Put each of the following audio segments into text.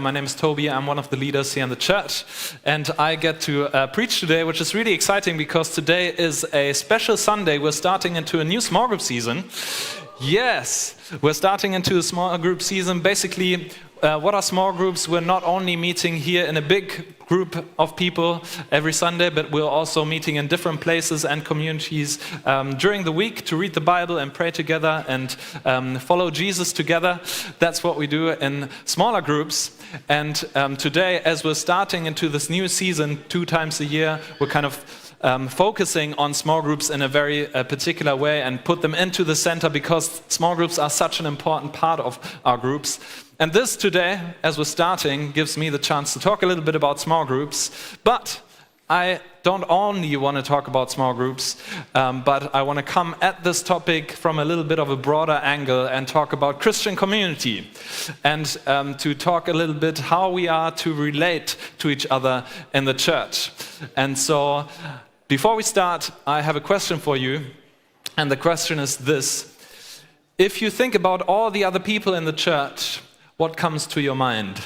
My name is Toby. I'm one of the leaders here in the church, and I get to preach today, which is really exciting because today is a special Sunday. We're starting into a new small group season. Yes, we're starting into a small group season. Basically, what are small groups? We're not only meeting here in a big group of people every Sunday, but we're also meeting in different places and communities during the week to read the Bible and pray together and follow Jesus together. That's what we do in smaller groups. And today, as we're starting into this new season 2 times a year, we're kind of focusing on small groups in a very particular way and put them into the center because small groups are such an important part of our groups. And this today, as we're starting, gives me the chance to talk a little bit about small groups. But I don't only want to talk about small groups, but I want to come at this topic from a little bit of a broader angle and talk about Christian community and to talk a little bit how we are to relate to each other in the church. And so, before we start, I have a question for you, and the question is this. If you think about all the other people in the church, what comes to your mind?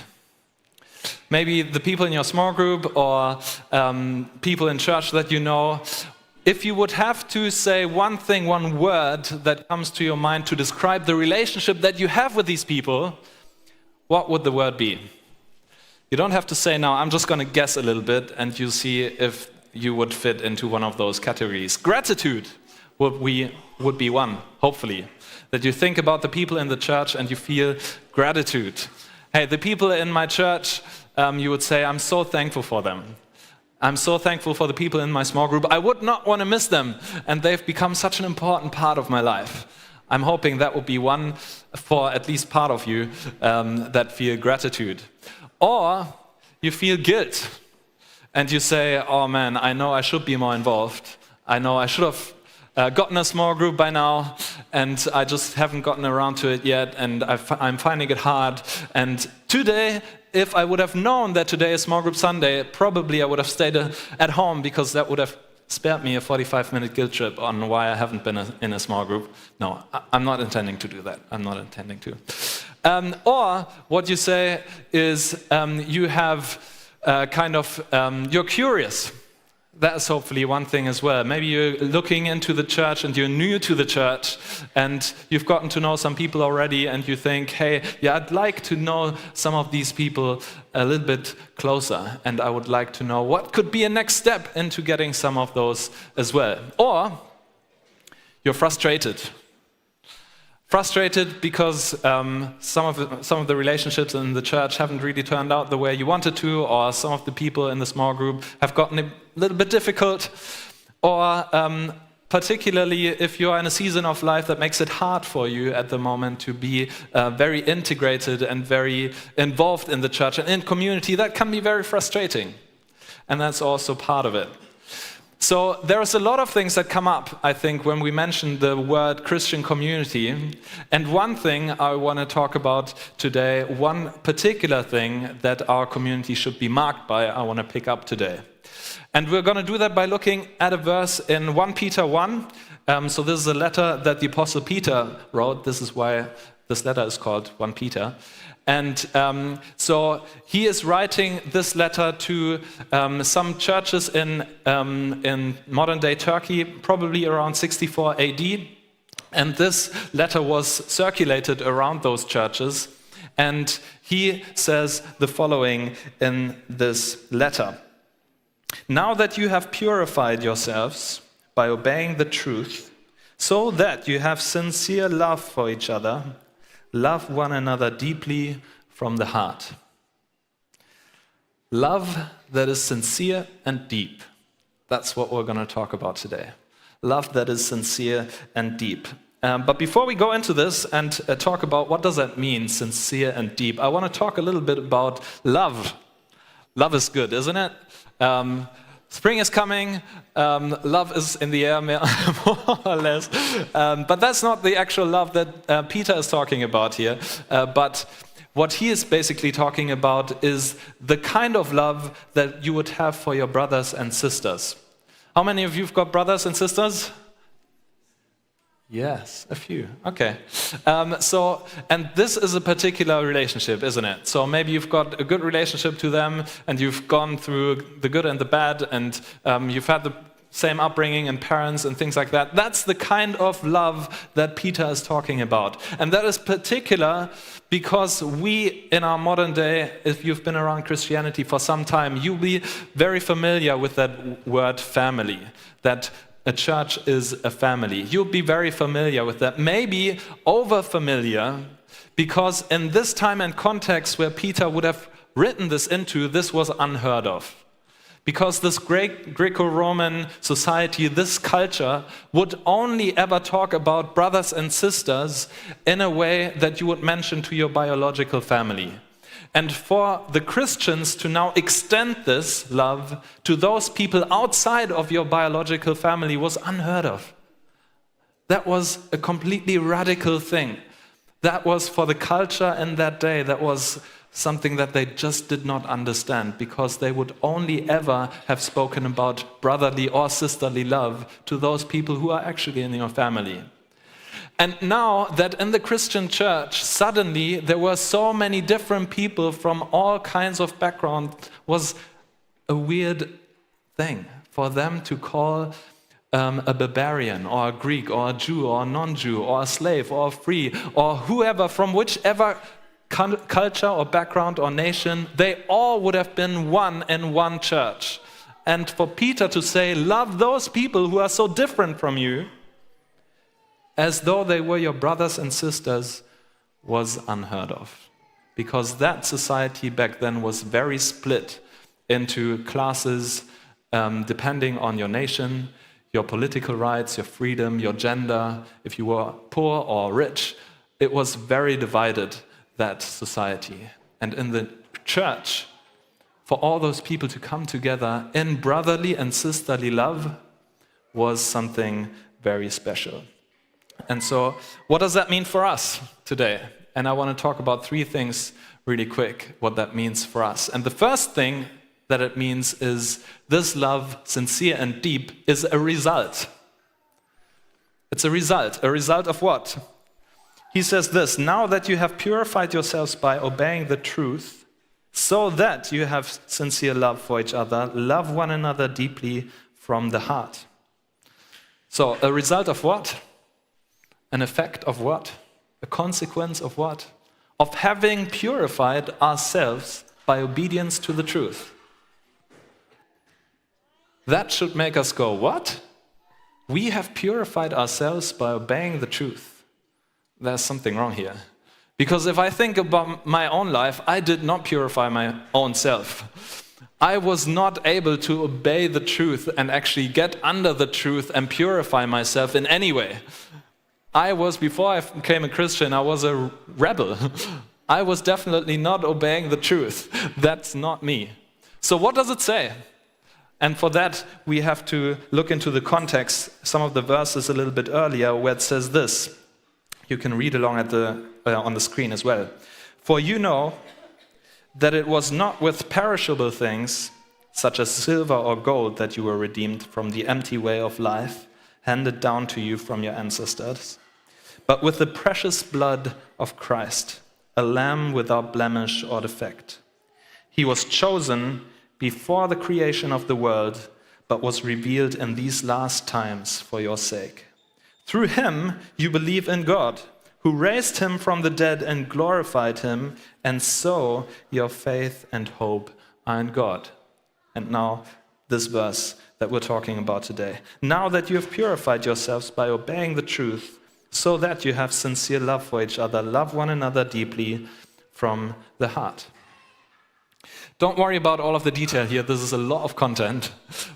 Maybe the people in your small group or people in church that you know. If you would have to say one thing, one word that comes to your mind to describe the relationship that you have with these people, what would the word be? You don't have to say now, I'm just going to guess a little bit and you'll see if you would fit into one of those categories. Gratitude would be one, hopefully. That you think about the people in the church and you feel gratitude. Hey, the people in my church, you would say, I'm so thankful for them. I'm so thankful for the people in my small group. I would not want to miss them, and they've become such an important part of my life. I'm hoping that will be one for at least part of you that feel gratitude. Or you feel guilt, and you say, oh man, I know I should be more involved. I know I should have gotten a small group by now, and I just haven't gotten around to it yet, and I'm finding it hard. And today, if I would have known that today is Small Group Sunday, probably I would have stayed at home because that would have spared me a 45-minute guilt trip on why I haven't been in a small group. No, I'm not intending to do that. I'm not intending to. Or what you say is you have you're curious. That's hopefully one thing as well. Maybe you're looking into the church and you're new to the church and you've gotten to know some people already and you think, hey, yeah, I'd like to know some of these people a little bit closer and I would like to know what could be a next step into getting some of those as well. Or you're frustrated. Frustrated because some of the relationships in the church haven't really turned out the way you wanted to, or some of the people in the small group have gotten a little bit difficult, or particularly if you are in a season of life that makes it hard for you at the moment to be very integrated and very involved in the church and in community, that can be very frustrating. And that's also part of it. So there's a lot of things that come up, I think, when we mention the word Christian community. And one thing I want to talk about today, one particular thing that our community should be marked by, I want to pick up today. And we're going to do that by looking at a verse in 1 Peter 1. So this is a letter that the Apostle Peter wrote. This is why this letter is called 1 Peter. And so he is writing this letter to some churches in modern-day Turkey, probably around 64 AD. And this letter was circulated around those churches. And he says the following in this letter. Now that you have purified yourselves by obeying the truth, so that you have sincere love for each other, love one another deeply from the heart. Love that is sincere and deep. That's what we're going to talk about today. Love that is sincere and deep. But before we go into this and talk about what does that mean, sincere and deep, I want to talk a little bit about love. Love is good, isn't it? Spring is coming, love is in the air, more or less. But that's not the actual love that Peter is talking about here. But what he is basically talking about is the kind of love that you would have for your brothers and sisters. How many of you have got brothers and sisters? Yes, a few. Okay. And this is a particular relationship, isn't it? So maybe you've got a good relationship to them, and you've gone through the good and the bad, and you've had the same upbringing and parents and things like that. That's the kind of love that Peter is talking about. And that is particular because we, in our modern day, if you've been around Christianity for some time, you'll be very familiar with that word family, that a church is a family. You'll be very familiar with that, maybe over-familiar, because in this time and context where Peter would have written this into, this was unheard of. Because this Greco-Roman society, this culture, would only ever talk about brothers and sisters in a way that you would mention to your biological family. And for the Christians to now extend this love to those people outside of your biological family was unheard of. That was a completely radical thing. That was for the culture in that day, that was something that they just did not understand, because they would only ever have spoken about brotherly or sisterly love to those people who are actually in your family. And now that in the Christian church, suddenly there were so many different people from all kinds of backgrounds, was a weird thing for them to call a barbarian or a Greek or a Jew or a non-Jew or a slave or a free or whoever from whichever culture or background or nation, they all would have been one in one church. And for Peter to say, love those people who are so different from you, as though they were your brothers and sisters, was unheard of. Because that society back then was very split into classes depending on your nation, your political rights, your freedom, your gender, if you were poor or rich. It was very divided, that society. And in the church, for all those people to come together in brotherly and sisterly love was something very special. And so, what does that mean for us today? And I want to talk about three things really quick, what that means for us. And the first thing that it means is this love, sincere and deep, is a result. It's a result. A result of what? He says this, now that you have purified yourselves by obeying the truth, so that you have sincere love for each other, love one another deeply from the heart. So, a result of what? An effect of what? A consequence of what? Of having purified ourselves by obedience to the truth. That should make us go, what? We have purified ourselves by obeying the truth. There's something wrong here. Because if I think about my own life, I did not purify my own self. I was not able to obey the truth and actually get under the truth and purify myself in any way. Before I became a Christian, I was a rebel. I was definitely not obeying the truth. That's not me. So what does it say? And for that, we have to look into the context, some of the verses a little bit earlier, where it says this. You can read along on the screen as well. For you know that it was not with perishable things, such as silver or gold, that you were redeemed from the empty way of life, handed down to you from your ancestors, but with the precious blood of Christ, a lamb without blemish or defect. He was chosen before the creation of the world, but was revealed in these last times for your sake. Through him you believe in God, who raised him from the dead and glorified him, and so your faith and hope are in God. And now this verse that we're talking about today. Now that you have purified yourselves by obeying the truth, so that you have sincere love for each other, love one another deeply from the heart. Don't worry about all of the detail here, this is a lot of content.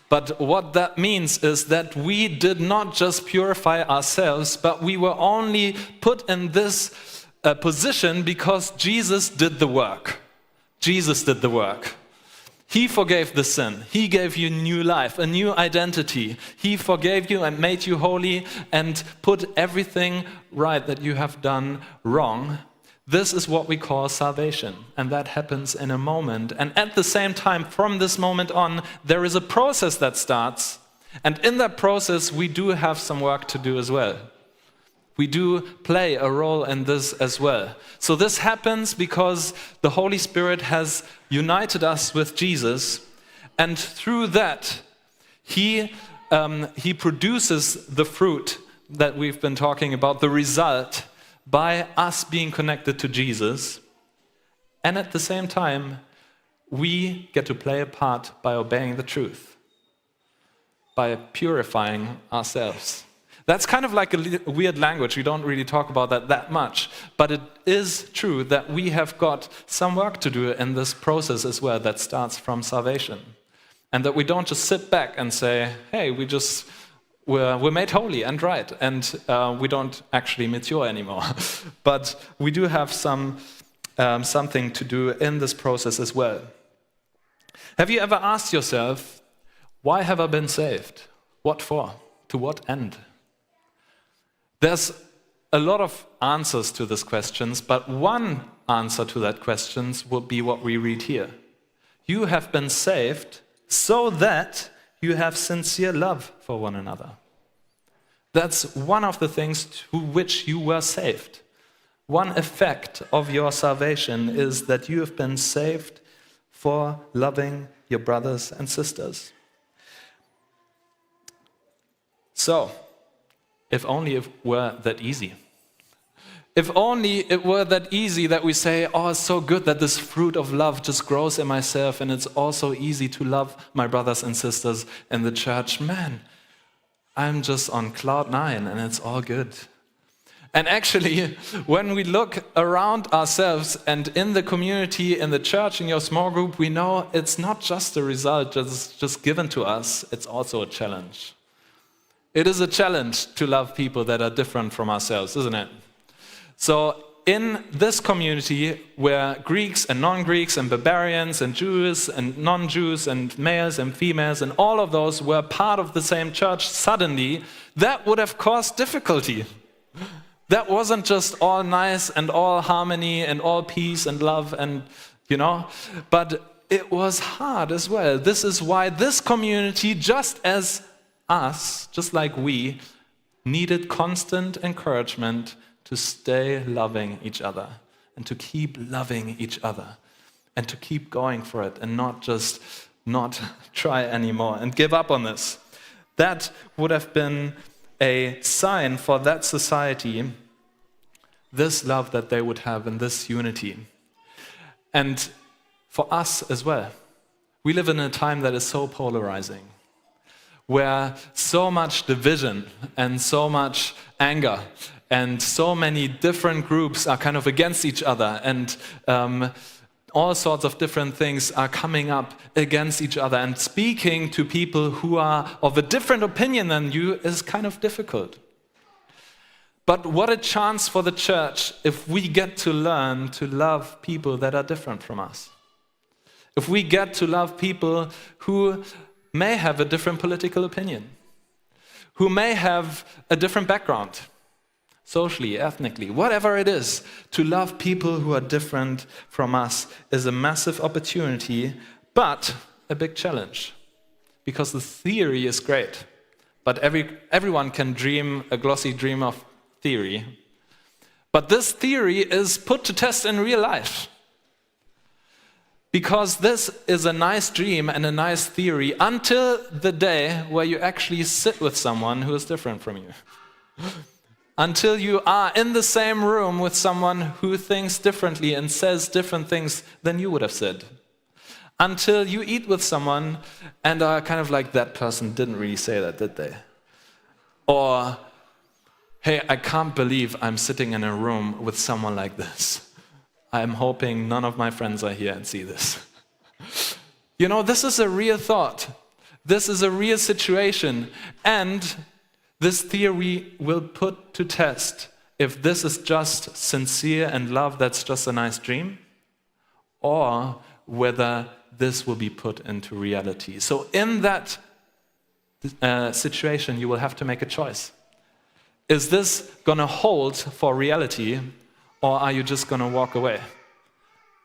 But what that means is that we did not just purify ourselves, but we were only put in this position because Jesus did the work. Jesus did the work. He forgave the sin. He gave you new life, a new identity. He forgave you and made you holy and put everything right that you have done wrong. This is what we call salvation, and that happens in a moment. And at the same time, from this moment on, there is a process that starts, and in that process, we do have some work to do as well. We do play a role in this as well. So this happens because the Holy Spirit has united us with Jesus, and through that, He produces the fruit that we've been talking about, the result, by us being connected to Jesus. And at the same time, we get to play a part by obeying the truth, by purifying ourselves. That's kind of like a weird language. We don't really talk about that much. But it is true that we have got some work to do in this process as well that starts from salvation. And that we don't just sit back and say, hey, we're made holy and right, and we don't actually mature anymore. But we do have something to do in this process as well. Have you ever asked yourself, why have I been saved? What for? To what end? There's a lot of answers to these questions, but one answer to that question would be what we read here. You have been saved so that you have sincere love for one another. That's one of the things to which you were saved. One effect of your salvation is that you have been saved for loving your brothers and sisters. So, if only it were that easy. If only it were that easy that we say, oh, it's so good that this fruit of love just grows in myself, and it's also easy to love my brothers and sisters in the church. Man, I'm just on cloud 9 and it's all good. And actually, when we look around ourselves and in the community, in the church, in your small group, we know it's not just a result that's just given to us, it's also a challenge. It is a challenge to love people that are different from ourselves, isn't it? So in this community where Greeks and non-Greeks and barbarians and Jews and non-Jews and males and females and all of those were part of the same church, suddenly that would have caused difficulty. That wasn't just all nice and all harmony and all peace and love and, but it was hard as well. This is why this community, just as us, just like we, needed constant encouragement to stay loving each other and to keep loving each other and to keep going for it and not try anymore and give up on this. That would have been a sign for that society, this love that they would have and this unity. And for us as well. We live in a time that is so polarizing, where so much division and so much anger and so many different groups are kind of against each other, and all sorts of different things are coming up against each other, and speaking to people who are of a different opinion than you is kind of difficult. But what a chance for the church if we get to learn to love people that are different from us. If we get to love people who may have a different political opinion, who may have a different background, socially, ethnically, whatever it is, to love people who are different from us is a massive opportunity, but a big challenge. Because the theory is great, but everyone can dream a glossy dream of theory. But this theory is put to test in real life. Because this is a nice dream and a nice theory until the day where you actually sit with someone who is different from you. Until you are in the same room with someone who thinks differently and says different things than you would have said. Until you eat with someone and are kind of like, that person didn't really say that, did they? Or, hey, I can't believe I'm sitting in a room with someone like this. I'm hoping none of my friends are here and see this. This is a real thought. This is a real situation. And this theory will put to test if this is just sincere and love that's just a nice dream, or whether this will be put into reality. So in that situation, you will have to make a choice. Is this going to hold for reality, or are you just going to walk away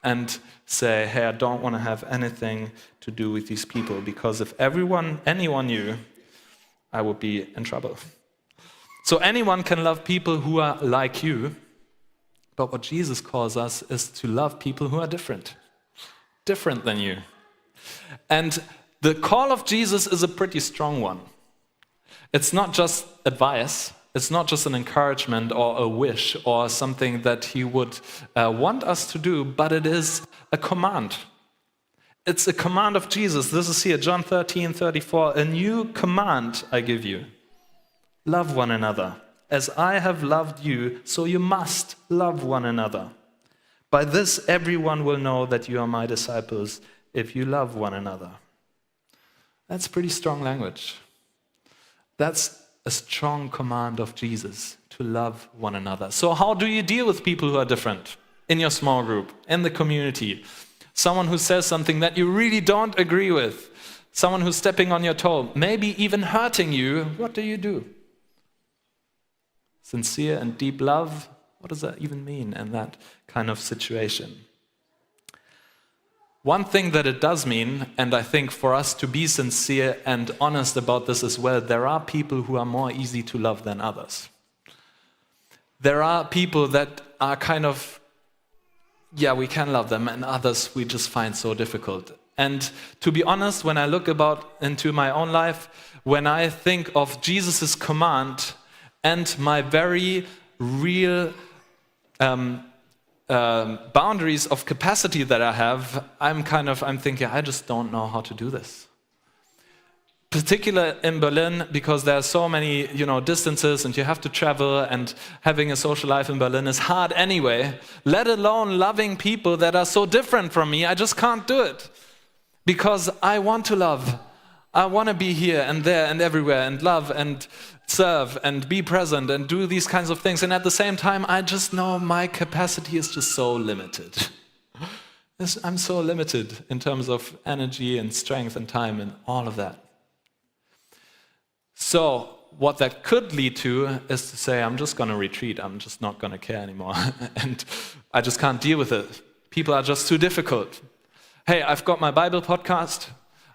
and say, hey, I don't want to have anything to do with these people, because if anyone knew, I would be in trouble. So anyone can love people who are like you, but what Jesus calls us is to love people who are different than you. And the call of Jesus is a pretty strong one. It's not just advice, it's not just an encouragement or a wish or something that he would want us to do, but it is a command. It's a command of Jesus. This is here, John 13:34. A new command I give you. Love one another. As I have loved you, so you must love one another. By this, everyone will know that you are my disciples if you love one another. That's pretty strong language. That's a strong command of Jesus, to love one another. So how do you deal with people who are different in your small group, in the community? Someone who says something that you really don't agree with, someone who's stepping on your toe, maybe even hurting you. What do? Sincere and deep love, what does that even mean in that kind of situation? One thing that it does mean, and I think for us to be sincere and honest about this as well, there are people who are more easy to love than others. There are people that are kind of, we can love them, and others we just find so difficult. And to be honest, when I look into my own life, when I think of Jesus' command and my very real boundaries of capacity that I have, I'm thinking, I just don't know how to do this. Particularly in Berlin, because there are so many, distances, and you have to travel, and having a social life in Berlin is hard anyway. Let alone loving people that are so different from me. I just can't do it, because I want to love. I want to be here and there and everywhere and love and serve and be present and do these kinds of things. And at the same time, I just know my capacity is just so limited. I'm so limited in terms of energy and strength and time and all of that. So what that could lead to is to say, I'm just going to retreat. I'm just not going to care anymore. And I just can't deal with it. People are just too difficult. Hey, I've got my Bible podcast.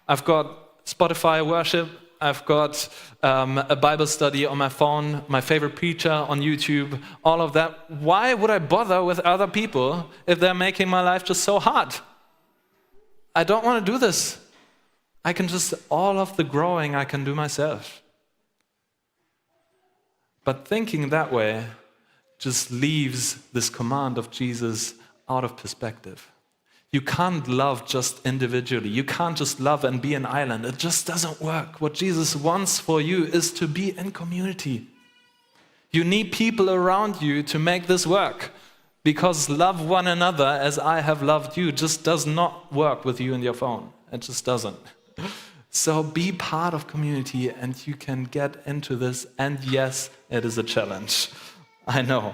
I've got Spotify worship. I've got a Bible study on my phone, my favorite preacher on YouTube, all of that. Why would I bother with other people if they're making my life just so hard? I don't want to do this. All of the growing I can do myself. But thinking that way just leaves this command of Jesus out of perspective. You can't love just individually. You can't just love and be an island. It just doesn't work. What Jesus wants for you is to be in community. You need people around you to make this work, because love one another as I have loved you just does not work with you and your phone. It just doesn't. So be part of community and you can get into this. And yes, it is a challenge. I know.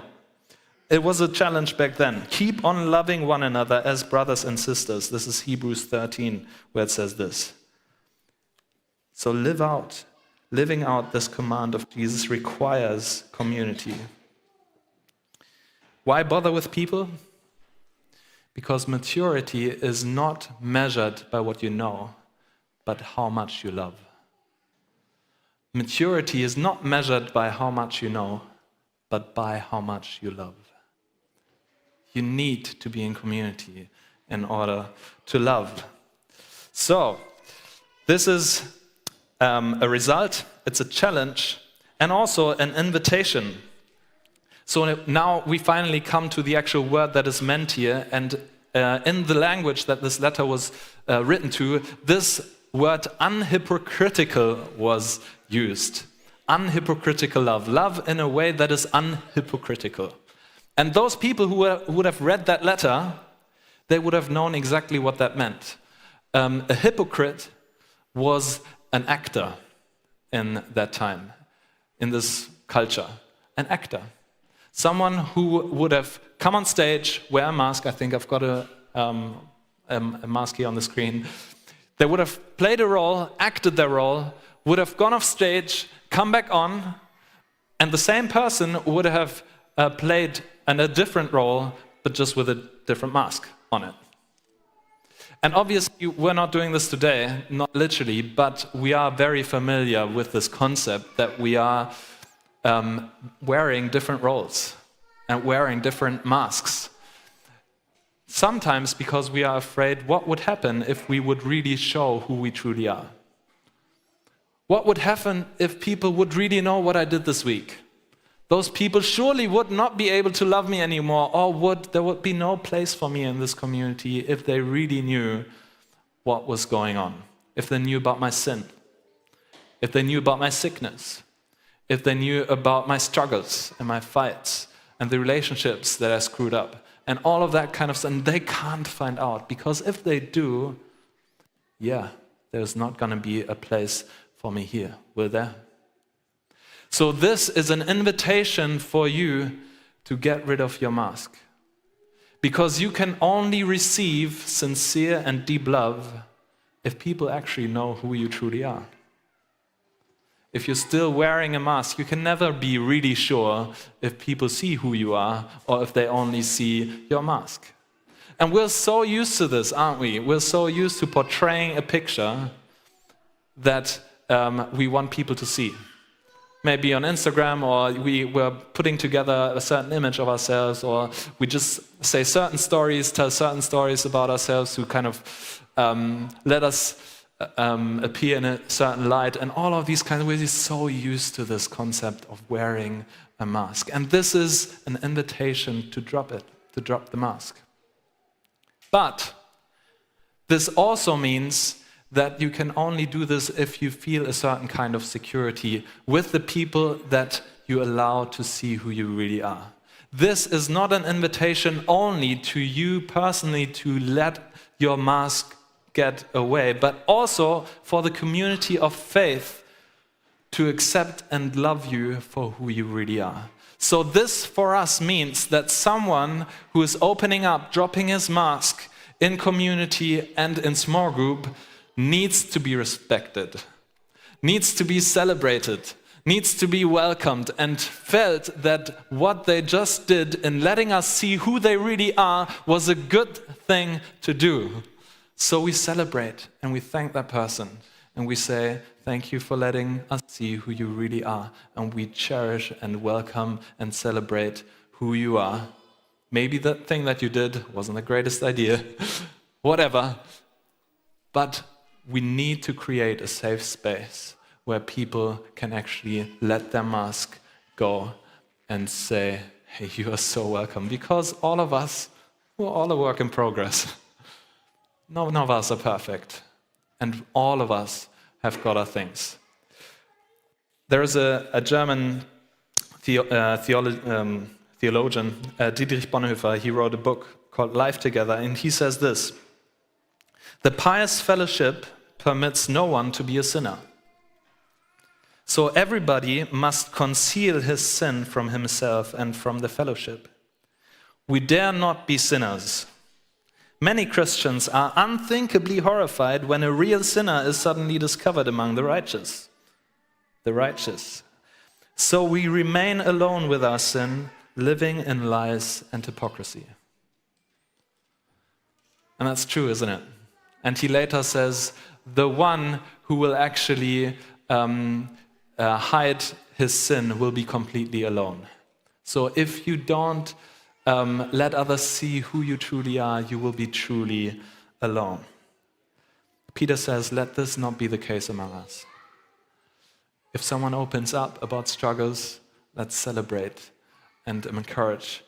It was a challenge back then. Keep on loving one another as brothers and sisters. This is Hebrews 13, where it says this. So living out this command of Jesus requires community. Why bother with people? Because maturity is not measured by what you know, but how much you love. Maturity is not measured by how much you know, but by how much you love. You need to be in community in order to love. So, this is a result, it's a challenge, and also an invitation. So now we finally come to the actual word that is meant here, and in the language that this letter was written to, this word unhypocritical was used. Unhypocritical love. Love in a way that is unhypocritical. And those people who would have read that letter, they would have known exactly what that meant. A hypocrite was an actor in that time, in this culture. An actor. Someone who would have come on stage, wear a mask. I think I've got a mask here on the screen. They would have played a role, acted their role, would have gone off stage, come back on, and the same person would have played a different role, but just with a different mask on it. And obviously, we're not doing this today, not literally, but we are very familiar with this concept that we are wearing different roles and wearing different masks. Sometimes because we are afraid what would happen if we would really show who we truly are. What would happen if people would really know what I did this week? Those people surely would not be able to love me anymore, or there would be no place for me in this community if they really knew what was going on, if they knew about my sin, if they knew about my sickness, if they knew about my struggles and my fights and the relationships that I screwed up and all of that kind of stuff. And they can't find out, because if they do, there's not going to be a place for me here, will there? So this is an invitation for you to get rid of your mask. Because you can only receive sincere and deep love if people actually know who you truly are. If you're still wearing a mask, you can never be really sure if people see who you are or if they only see your mask. And we're so used to this, aren't we? We're so used to portraying a picture that we want people to see. Maybe on Instagram, or we're putting together a certain image of ourselves, or we just say certain stories, tell certain stories about ourselves to kind of let us appear in a certain light. And all of these kinds of ways, we're so used to this concept of wearing a mask. And this is an invitation to drop it, to drop the mask. But this also means that you can only do this if you feel a certain kind of security with the people that you allow to see who you really are. This is not an invitation only to you personally to let your mask get away, but also for the community of faith to accept and love you for who you really are. So this for us means that someone who is opening up, dropping his mask in community and in small group needs to be respected, needs to be celebrated, needs to be welcomed, and felt that what they just did in letting us see who they really are was a good thing to do. So we celebrate and we thank that person and we say, thank you for letting us see who you really are. And we cherish and welcome and celebrate who you are. Maybe the thing that you did wasn't the greatest idea, whatever, but we need to create a safe space where people can actually let their mask go and say, hey, you are so welcome. Because all of us, we're all a work in progress. None of us are perfect. And all of us have got our things. There is a German theologian, Dietrich Bonhoeffer. He wrote a book called Life Together, and he says this: the pious fellowship permits no one to be a sinner. So everybody must conceal his sin from himself and from the fellowship. We dare not be sinners. Many Christians are unthinkably horrified when a real sinner is suddenly discovered among the righteous. So we remain alone with our sin, living in lies and hypocrisy. And that's true, isn't it? And he later says, the one who will actually hide his sin will be completely alone. So if you don't let others see who you truly are, you will be truly alone. Peter says, let this not be the case among us. If someone opens up about struggles, let's celebrate and encourage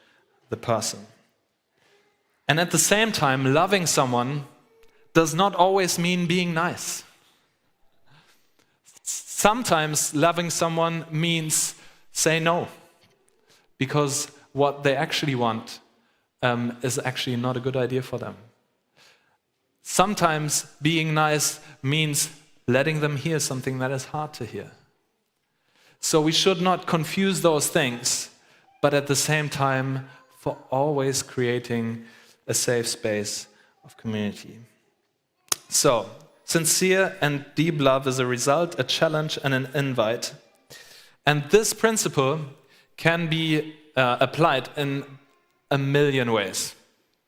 the person. And at the same time, loving someone does not always mean being nice. Sometimes loving someone means say no, because what they actually want is actually not a good idea for them. Sometimes being nice means letting them hear something that is hard to hear. So we should not confuse those things, but at the same time, for always creating a safe space of community. So, sincere and deep love is a result, a challenge, and an invite. And this principle can be applied in a million ways.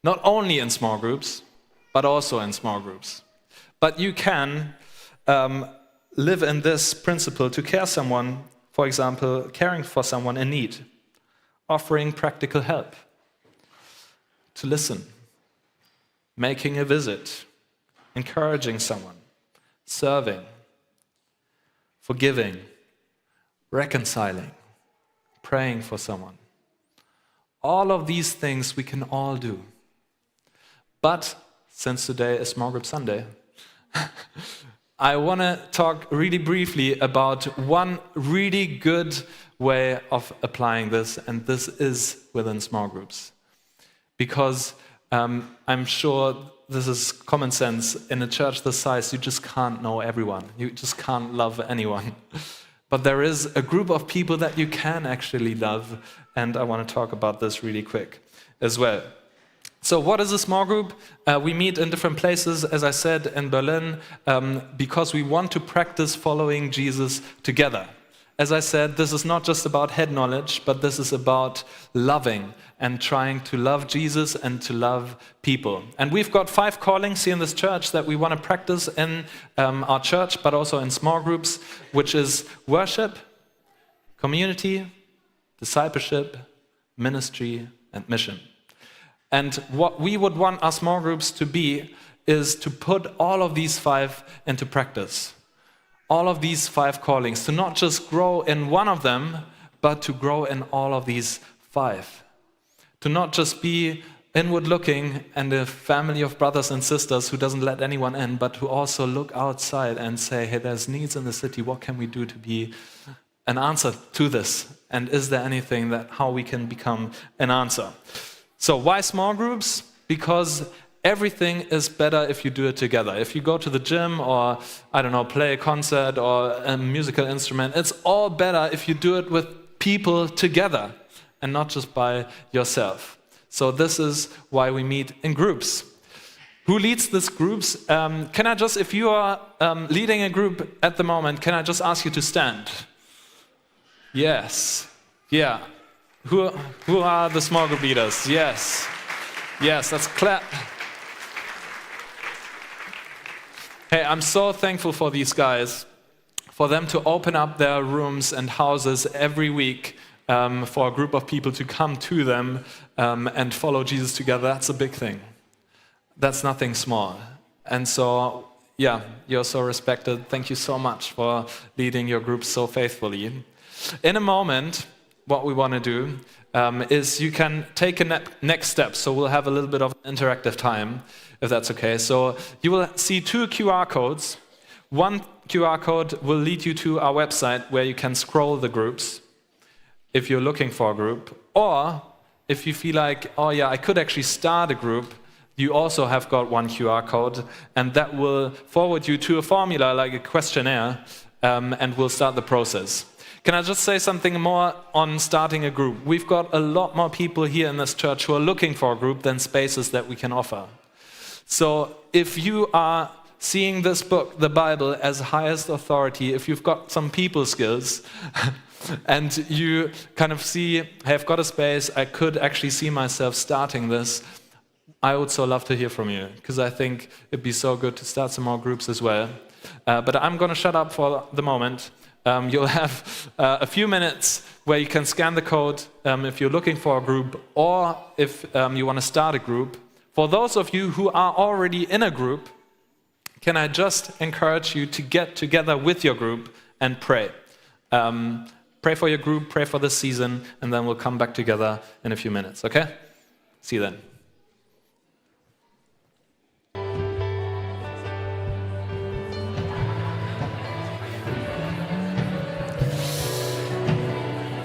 Not only in small groups, but also in small groups. But you can live in this principle to care for example, caring for someone in need, offering practical help, to listen, making a visit, encouraging someone, serving, forgiving, reconciling, praying for someone. All of these things we can all do. But since today is Small Group Sunday, I want to talk really briefly about one really good way of applying this, and this is within small groups. Because I'm sure this is common sense. In a church this size, you just can't know everyone. You just can't love anyone. But there is a group of people that you can actually love, and I want to talk about this really quick as well. So what is a small group? We meet in different places, as I said, in Berlin, because we want to practice following Jesus together. As I said, this is not just about head knowledge, but this is about loving and trying to love Jesus and to love people. And we've got 5 callings here in this church that we want to practice in our church, but also in small groups, which is worship, community, discipleship, ministry, and mission. And what we would want our small groups to be is to put all of these 5 into practice. All of these 5 callings, to not just grow in one of them, but to grow in all of these 5. To not just be inward looking and a family of brothers and sisters who doesn't let anyone in, but who also look outside and say, hey, there's needs in the city, what can we do to be an answer to this? And is there anything that how we can become an answer? So why small groups? Because everything is better if you do it together. If you go to the gym or, I don't know, play a concert or a musical instrument, it's all better if you do it with people together and not just by yourself. So this is why we meet in groups. Who leads these groups? Can I just, if you are leading a group at the moment, can I just ask you to stand? Yes. Yeah. Who are the small group leaders? Yes. Yes, let's clap. Hey, I'm so thankful for these guys, for them to open up their rooms and houses every week for a group of people to come to them and follow Jesus together. That's a big thing. That's nothing small. And so, yeah, you're so respected. Thank you so much for leading your groups so faithfully. In a moment, what we want to do is you can take a next step. So we'll have a little bit of interactive time, if that's okay. So you will see 2 QR codes. One QR code will lead you to our website where you can scroll the groups if you're looking for a group. Or if you feel like, oh yeah, I could actually start a group, you also have got one QR code, and that will forward you to a formula like a questionnaire, and we'll start the process. Can I just say something more on starting a group? We've got a lot more people here in this church who are looking for a group than spaces that we can offer. So if you are seeing this book, the Bible, as highest authority, if you've got some people skills and you kind of see, hey, I've got a space, I could actually see myself starting this, I would so love to hear from you, because I think it'd be so good to start some more groups as well. But I'm going to shut up for the moment. You'll have a few minutes where you can scan the code if you're looking for a group, or if you want to start a group. For those of you who are already in a group, can I just encourage you to get together with your group and pray. Pray for your group, pray for this season, and then we'll come back together in a few minutes, okay? See you then.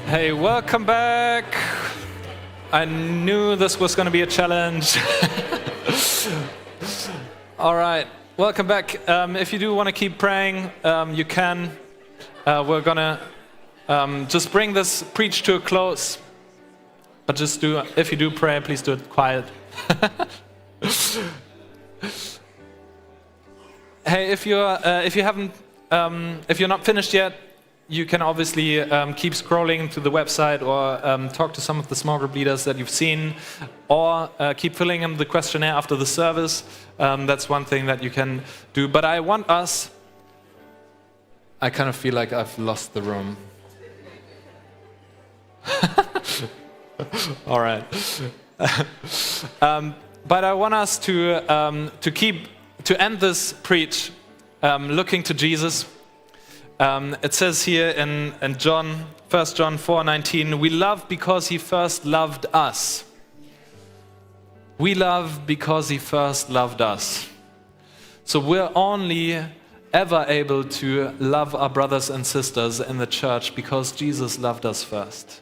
Hey, welcome back. I knew this was going to be a challenge. All right, welcome back. If you do want to keep praying, you can. We're going to just bring this preach to a close. But just do, if you do pray, please do it quiet. Hey, if you haven't, if you're not finished yet, you can obviously keep scrolling to the website or talk to some of the small group leaders that you've seen, or keep filling in the questionnaire after the service. That's one thing that you can do. But I want us, I kind of feel like I've lost the room. All right. But I want us to end this preach looking to Jesus. It says here in John, 1 John 4:19, we love because he first loved us. We love because he first loved us. So we're only ever able to love our brothers and sisters in the church because Jesus loved us first.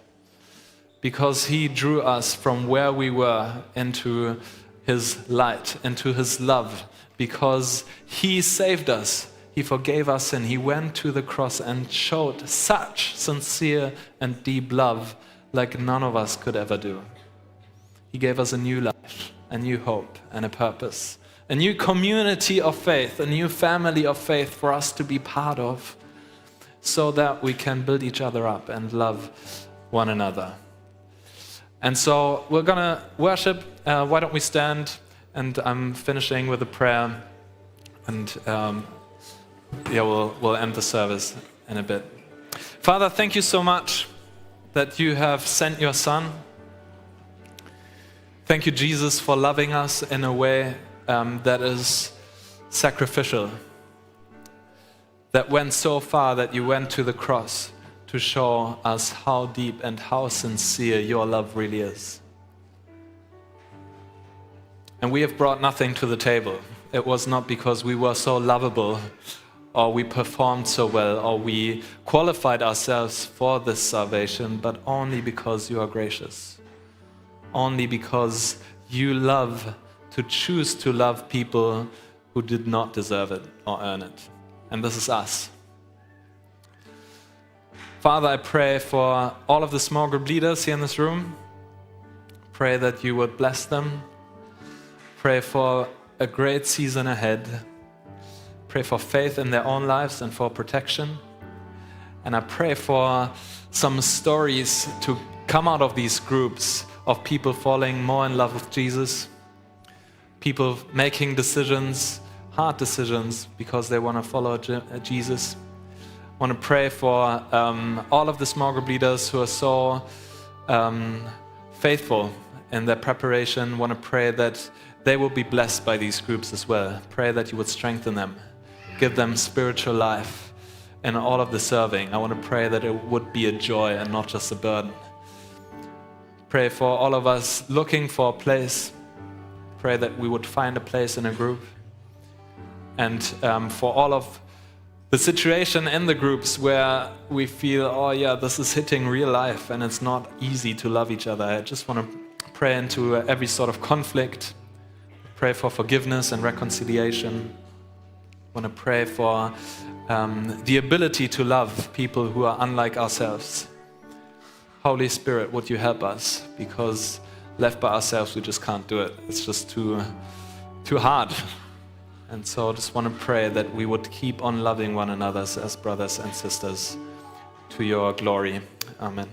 Because he drew us from where we were into his light, into his love. Because he saved us. He forgave us and he went to the cross and showed such sincere and deep love like none of us could ever do. He gave us a new life, a new hope and a purpose, a new community of faith, a new family of faith for us to be part of so that we can build each other up and love one another. And so we're going to worship. Why don't we stand? And I'm finishing with a prayer. And we'll end the service in a bit. Father, thank you so much that you have sent your Son. Thank you, Jesus, for loving us in a way that is sacrificial. That went so far that you went to the cross to show us how deep and how sincere your love really is. And we have brought nothing to the table. It was not because we were so lovable, or we performed so well, or we qualified ourselves for this salvation, but only because you are gracious. Only because you love to choose to love people who did not deserve it or earn it. And this is us. Father, I pray for all of the small group leaders here in this room. Pray that you would bless them. Pray for a great season ahead. Pray for faith in their own lives and for protection. And I pray for some stories to come out of these groups of people falling more in love with Jesus, people making decisions, hard decisions, because they want to follow Jesus. I want to pray for all of the small group leaders who are so faithful in their preparation. I want to pray that they will be blessed by these groups as well. Pray that you would strengthen them. Give them spiritual life in all of the serving. I want to pray that it would be a joy and not just a burden. Pray for all of us looking for a place. Pray that we would find a place in a group. And for all of the situation in the groups where we feel, oh yeah, this is hitting real life and it's not easy to love each other. I just want to pray into every sort of conflict. Pray for forgiveness and reconciliation. I want to pray for the ability to love people who are unlike ourselves. Holy Spirit, would you help us? Because left by ourselves, we just can't do it. It's just too hard. And so I just want to pray that we would keep on loving one another as brothers and sisters to your glory. Amen.